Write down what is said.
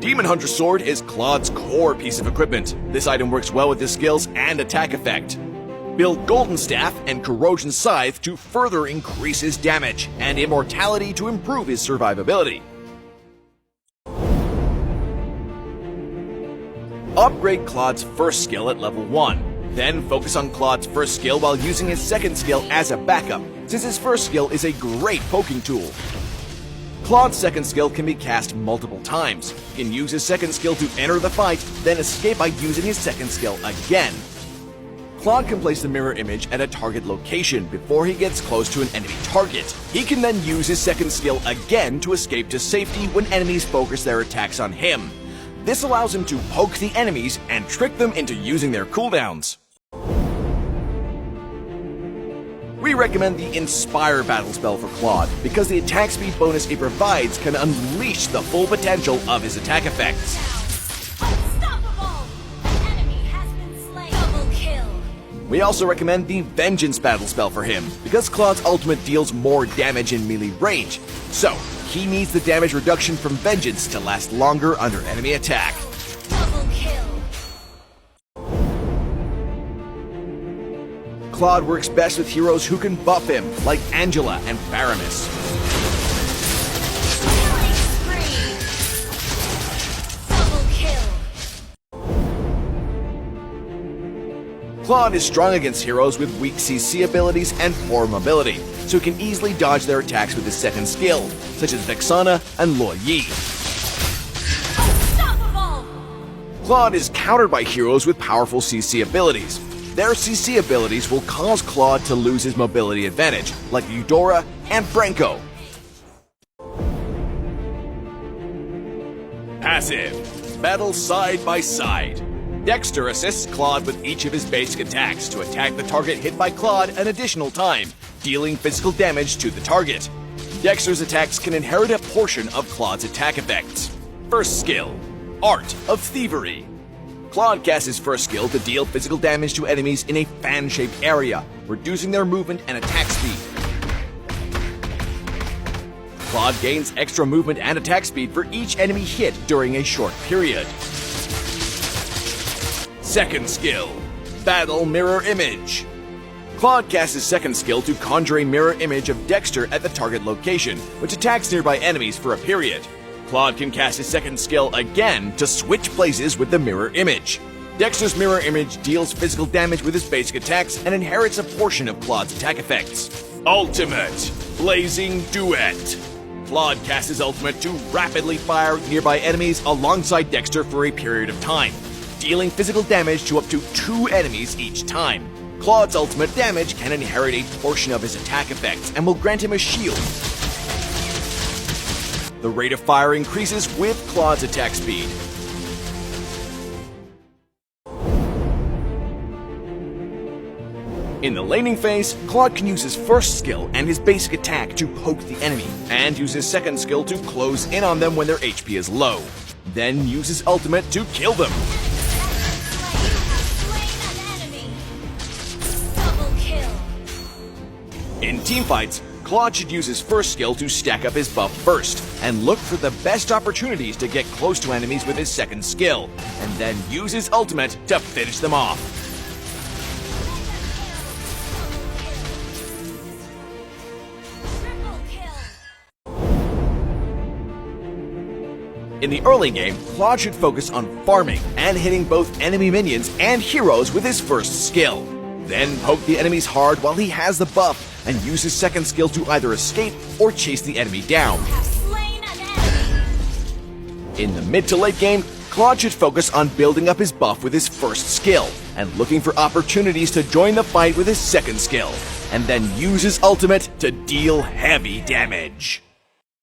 Demon Hunter Sword is Claude's core piece of equipment. This item works well with his skills and attack effect. Build Golden Staff and Corrosion Scythe to further increase his damage, and Immortality to improve his survivability. Upgrade Claude's first skill at level 1. Then focus on Claude's first skill while using his second skill as a backup, since his first skill is a great poking tool. Claude's second skill can be cast multiple times. He can use his second skill to enter the fight, then escape by using his second skill again. Claude can place the mirror image at a target location before he gets close to an enemy target. He can then use his second skill again to escape to safety when enemies focus their attacks on him. This allows him to poke the enemies and trick them into using their cooldowns. We recommend the Inspire battle spell for Claude, because the attack speed bonus it provides can unleash the full potential of his attack effects. Unstoppable! An enemy has been slain. Double kill. We also recommend the Vengeance battle spell for him, because Claude's ultimate deals more damage in melee range, so he needs the damage reduction from Vengeance to last longer under enemy attack. Double kill. Claude works best with heroes who can buff him, like Angela and Faramis. Killing spree. Double kill. Claude is strong against heroes with weak CC abilities and poor mobility, so he can easily dodge their attacks with his second skill, such as Vexana and Luo Yi. Unstoppable! Claude is countered by heroes with powerful CC abilities. Their CC abilities will cause Claude to lose his mobility advantage, like Eudora and Franco. Passive. Battle side by side. Dexter assists Claude with each of his basic attacks to attack the target hit by Claude an additional time, dealing physical damage to the target. Dexter's attacks can inherit a portion of Claude's attack effects. First skill, Art of Thievery. Claude casts his first skill to deal physical damage to enemies in a fan-shaped area, reducing their movement and attack speed. Claude gains extra movement and attack speed for each enemy hit during a short period. Second skill, Battle Mirror Image. Claude casts his second skill to conjure a mirror image of Dexter at the target location, which attacks nearby enemies for a period. Claude can cast his second skill again to switch places with the mirror image. Dexter's mirror image deals physical damage with his basic attacks and inherits a portion of Claude's attack effects. Ultimate, Blazing Duet. Claude casts his ultimate to rapidly fire nearby enemies alongside Dexter for a period of time, dealing physical damage to up to 2 enemies each time. Claude's ultimate damage can inherit a portion of his attack effects and will grant him a shield. The rate of fire increases with Claude's attack speed. In the laning phase, Claude can use his first skill and his basic attack to poke the enemy, and use his second skill to close in on them when their HP is low. Then use his ultimate to kill them. In teamfights, Claude should use his first skill to stack up his buff first, and look for the best opportunities to get close to enemies with his second skill, and then use his ultimate to finish them off. In the early game, Claude should focus on farming and hitting both enemy minions and heroes with his first skill. Then poke the enemies hard while he has the buff, and use his second skill to either escape or chase the enemy down. In the mid to late game, Claude should focus on building up his buff with his first skill, and looking for opportunities to join the fight with his second skill, and then use his ultimate to deal heavy damage.